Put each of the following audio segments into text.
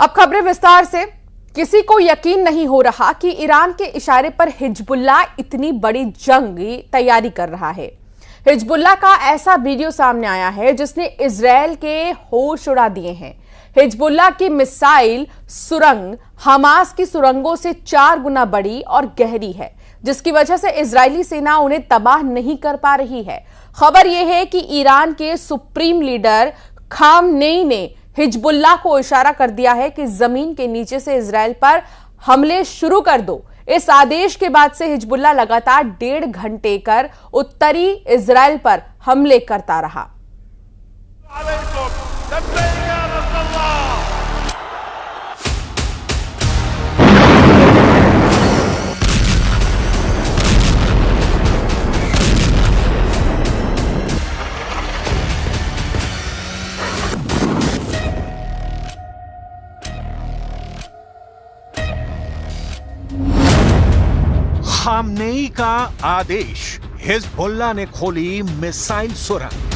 अब खबरें विस्तार से। किसी को यकीन नहीं हो रहा कि ईरान के इशारे पर हिजबुल्लाह इतनी बड़ी जंग की तैयारी कर रहा है। हिजबुल्लाह का ऐसा वीडियो सामने आया है जिसने इजरायल के होश उड़ा दिए हैं। हिजबुल्लाह की मिसाइल सुरंग हमास की सुरंगों से 4 गुना बड़ी और गहरी है, जिसकी वजह से इजरायली सेना उन्हें तबाह नहीं कर पा रही है। खबर यह है कि ईरान के सुप्रीम लीडर खामनेई ने हिजबुल्लाह को इशारा कर दिया है कि जमीन के नीचे से इजरायल पर हमले शुरू कर दो। इस आदेश के बाद से हिजबुल्लाह लगातार 1.5 घंटे कर उत्तरी इजरायल पर हमले करता रहा। खामनेई का आदेश, हिजबुल्लाह ने खोली मिसाइल सुरंग।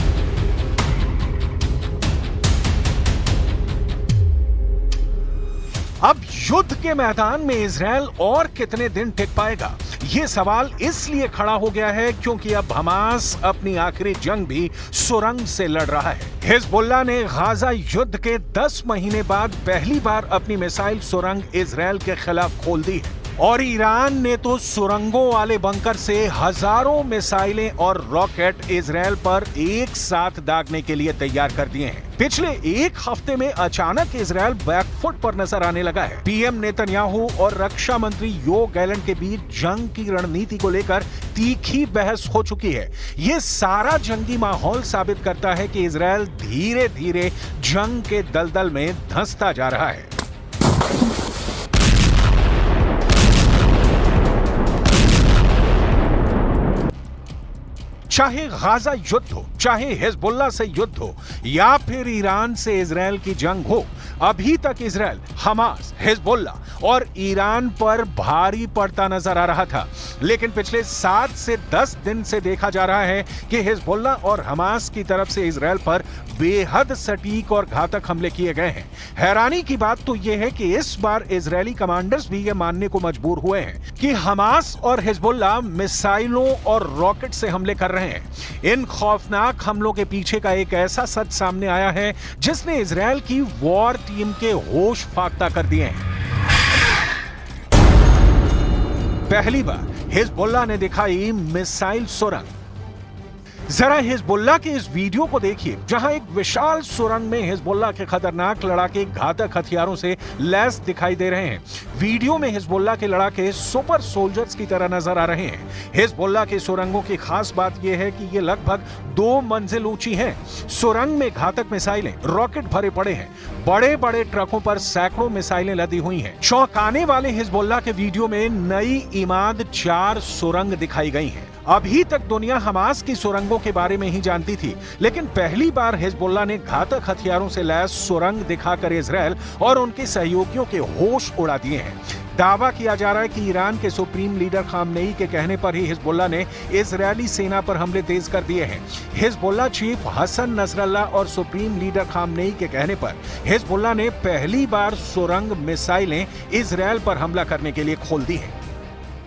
अब युद्ध के मैदान में इजरायल और कितने दिन टिक पाएगा, यह सवाल इसलिए खड़ा हो गया है क्योंकि अब हमास अपनी आखिरी जंग भी सुरंग से लड़ रहा है। हिजबुल्लाह ने गाजा युद्ध के 10 महीने बाद पहली बार अपनी मिसाइल सुरंग इजरायल के खिलाफ खोल दी है और ईरान ने तो सुरंगों वाले बंकर से हजारों मिसाइलें और रॉकेट इजरायल पर एक साथ दागने के लिए तैयार कर दिए हैं। पिछले एक हफ्ते में अचानक इजरायल बैकफुट पर नजर आने लगा है। पीएम नेतन्याहू और रक्षा मंत्री योव गैलेंट के बीच जंग की रणनीति को लेकर तीखी बहस हो चुकी है। ये सारा जंगी माहौल साबित करता है कि इजरायल धीरे धीरे जंग के दलदल में धंसता जा रहा है। चाहे गाजा युद्ध हो, चाहे हिजबुल्लाह से युद्ध हो या फिर ईरान से इजरायल की जंग हो, अभी तक इजरायल हमास, हिजबुल्लाह और ईरान पर भारी पड़ता नजर आ रहा था। लेकिन पिछले 7 से 10 दिन से देखा जा रहा है कि हिजबुल्लाह और हमास की तरफ से इजरायल पर बेहद सटीक और घातक हमले किए गए हैं। हैरानी की बात तो यह है कि इस बार इजरायली कमांडर्स भी यह मानने को मजबूर हुए हैं कि हमास और हिजबुल्लाह मिसाइलों और रॉकेट से हमले कर रहे हैं। इन खौफनाक हमलों के पीछे का एक ऐसा सच सामने आया है जिसने इजरायल की वॉर टीम के होश फाख्ता कर दिए हैं। पहली बार हिजबुल्लाह ने दिखाई मिसाइल सुरंग। जरा हिजबुल्लाह के इस वीडियो को देखिए, जहां एक विशाल सुरंग में हिजबुल्लाह के खतरनाक लड़ाके घातक हथियारों से लैस दिखाई दे रहे हैं। वीडियो में हिजबुल्लाह के लड़ाके सुपर सोल्जर्स की तरह नजर आ रहे हैं। हिजबुल्लाह के सुरंगों की खास बात यह है कि ये लगभग 2 मंजिल ऊंची हैं। सुरंग में घातक मिसाइलें, रॉकेट भरे पड़े हैं। बड़े बड़े ट्रकों पर सैकड़ों मिसाइलें लदी हुई हैं। चौंकाने वाले हिजबुल्लाह के वीडियो में नई इमाद 4 सुरंग दिखाई गई हैं। अभी तक दुनिया हमास की सुरंगों के बारे में ही जानती थी, लेकिन पहली बार हिजबुल्लाह ने घातक हथियारों से लैस सुरंग दिखाकर इजरायल और उनके सहयोगियों के होश उड़ा दिए हैं। दावा किया जा रहा है कि ईरान के सुप्रीम लीडर खामनेई के कहने पर ही हिजबुल्लाह ने इजरायली सेना पर हमले तेज कर दिए हैं। हिजबुल्लाह चीफ हसन नसरल्लाह और सुप्रीम लीडर खामनेई के कहने पर हिजबुल्लाह ने पहली बार सुरंग मिसाइलें इजरायल पर हमला करने के लिए खोल दी हैं।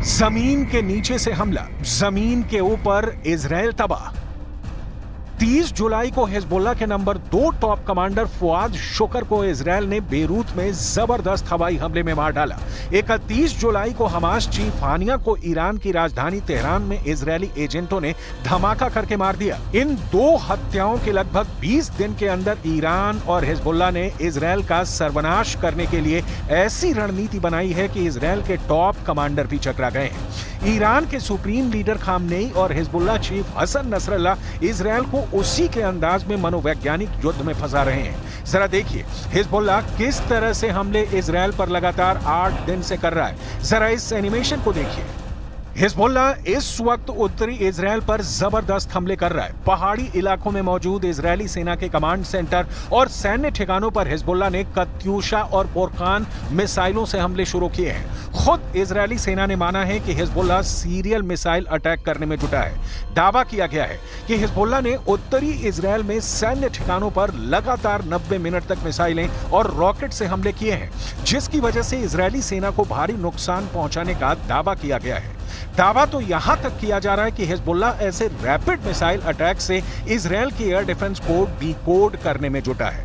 जमीन के नीचे से हमला, जमीन के ऊपर इजरायल तबाह। 30 जुलाई को हिजबुल्लाह के नंबर 2 टॉप कमांडर फुआद शुक्र को इजरायल ने बेरूत में जबरदस्त हवाई हमले में मार डाला। 31 जुलाई को हमास चीफ हानिया को ईरान की राजधानी तेहरान में इजरायली एजेंटों ने धमाका करके मार दिया। इन 2 हत्याओं के लगभग 20 दिन के अंदर ईरान और हिजबुल्लाह ने इजरायल का सर्वनाश करने के लिए ऐसी रणनीति बनाई है कि इजरायल के टॉप कमांडर भी चकरा गए हैं। ईरान के सुप्रीम लीडर खामनेई और Hezbollah chief Hassan Nasrallah Israel को उसी के अंदाज में मनोवैज्ञानिक युद्ध में फंसा रहे हैं। जरा देखिए हिजबुल्लाह किस तरह से हमले इजराइल पर लगातार 8 दिन से कर रहा है। जरा इस एनिमेशन को देखिए। हिजबुल्लाह इस वक्त उत्तरी इजराइल पर जबरदस्त हमले कर रहा है। पहाड़ी इलाकों में मौजूद इजरायली सेना के कमांड सेंटर और सैन्य ठिकानों पर हिजबुल्लाह ने कत्यूशा और बोरकान मिसाइलों से हमले शुरू किए हैं। खुद इजरायली सेना ने माना है कि हिजबुल्लाह सीरियल मिसाइल अटैक करने में जुटा है। दावा किया गया है कि हिजबुल्लाह ने उत्तरी इजराइल में सैन्य ठिकानों पर लगातार 90 मिनट तक मिसाइलें और रॉकेट से हमले किए हैं, जिसकी वजह से इजरायली सेना को भारी नुकसान पहुंचाने का दावा किया गया है। दावा तो यहां तक किया जा रहा है कि हिजबुल्लाह ऐसे रैपिड मिसाइल अटैक से इजराइल की एयर डिफेंस को डिकोड करने में जुटा है।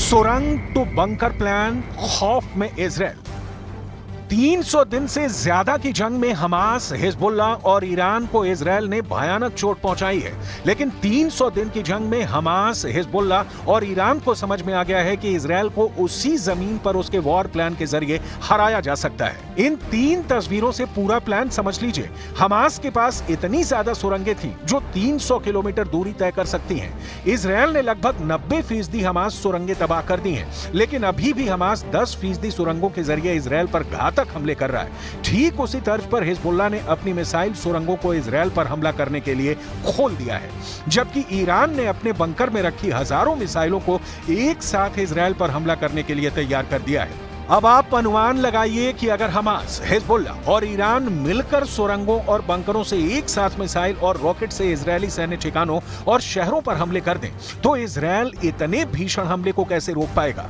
सुरंग तो बंकर प्लान, खौफ में इजराइल। 300 दिन से ज्यादा की जंग में हमास, हिजबुल्लाह और ईरान को इजराइल ने भयानक चोट पहुंचाई है। लेकिन 300 दिन की जंग में हमास, हिजबुल्लाह और ईरान को समझ में आ गया है कि इजराइल को उसी जमीन पर उसके वॉर प्लान के जरिए हराया जा सकता है। इन 3 तस्वीरों से पूरा प्लान समझ लीजिए। हमास के पास इतनी ज्यादा सुरंगें थी जो 300 किलोमीटर दूरी तय कर सकती हैं। इजराइल ने लगभग 90% हमास सुरंगें तबाह कर दी हैं, लेकिन अभी भी हमास 10% सुरंगों के जरिए इजराइल पर घातक हमले कर रहा है। ठीक उसी तर्ज पर हिजबुल्लाह ने अपनी मिसाइल सुरंगों को इजराइल पर हमला करने के लिए खोल दिया है, जबकि ईरान ने अपने बंकर में रखी हजारों मिसाइलों को एक साथ इजराइल पर हमला करने के लिए तैयार कर दिया है। अब आप अनुमान लगाइए कि अगर हमास, हिजबुल्लाह और ईरान मिलकर सुरंगों और बंकरों से एक साथ मिसाइल और रॉकेट से इजरायली सैन्य ठिकानों और शहरों पर हमले कर दें, तो इजराइल इतने भीषण हमले को कैसे रोक पाएगा।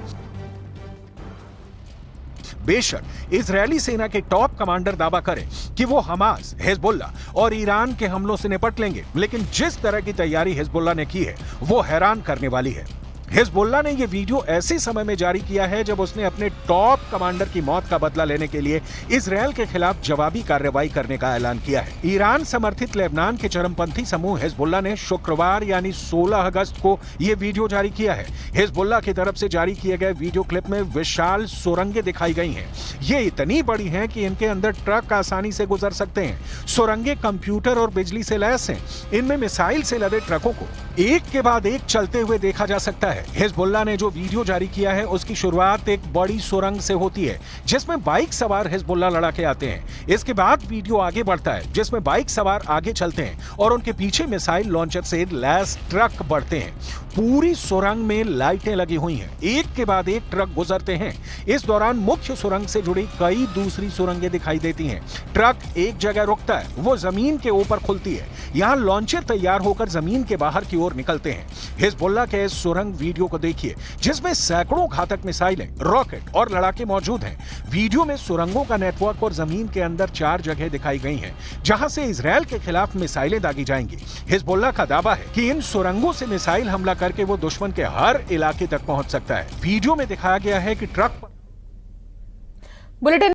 बेशक इजरायली सेना के टॉप कमांडर दावा करें कि वो हमास, हिजबुल्लाह और ईरान के हमलों से निपट लेंगे, लेकिन जिस तरह की तैयारी हिजबुल्लाह ने की है वो हैरान करने वाली है। हिजबुल्लाह ने यह वीडियो ऐसे समय में जारी किया है जब उसने अपने टॉप कमांडर की मौत का बदला लेने के लिए इजराइल के खिलाफ जवाबी कार्रवाई करने का ऐलान किया है। ईरान समर्थित लेबनान के चरमपंथी समूह हिजबुल्लाह ने शुक्रवार यानी 16 अगस्त को यह वीडियो जारी किया है। हिजबुल्लाह की तरफ से जारी किए गए वीडियो क्लिप में विशाल सुरंगें दिखाई गई हैं। ये इतनी बड़ी हैं कि इनके अंदर ट्रक आसानी से गुजर सकते हैं। सुरंगें कंप्यूटर और बिजली से लैस हैं। इनमें मिसाइल से लदे ट्रकों को एक के बाद एक चलते हुए देखा जा सकता है। हिजबुल्लाह ने जो वीडियो जारी किया है उसकी शुरुआत एक बड़ी सुरंग से होती है जिसमें बाइक सवार हिजबुल्लाह लड़ाके आते हैं। इसके बाद वीडियो आगे बढ़ता है जिसमें बाइक सवार आगे चलते हैं और उनके पीछे मिसाइल लॉन्चर से लैस ट्रक बढ़ते हैं। पूरी सुरंग में लाइटें लगी हुई हैं, एक के बाद एक ट्रक गुजरते हैं। इस दौरान मुख्य सुरंग से जुड़ी कई दूसरी सुरंगें दिखाई देती हैं। ट्रक एक जगह रुकता है, वो जमीन के ऊपर खुलती है। यहाँ लॉन्चर तैयार होकर जमीन के बाहर की ओर निकलते हैं। हिजबुल्लाह के इस सुरंग वीडियो को देखिए जिसमें सैकड़ों घातक मिसाइलें, रॉकेट और लड़ाके मौजूद हैं। वीडियो में सुरंगों का नेटवर्क और जमीन के अंदर 4 जगह दिखाई गई हैं जहां से इजराइल के खिलाफ मिसाइलें दागी जाएंगी। हिजबुल्लाह का दावा है कि इन सुरंगों से मिसाइल हमला करके वो दुश्मन के हर इलाके तक पहुंच सकता है। वीडियो में दिखाया गया है कि ट्रक बुलेटिन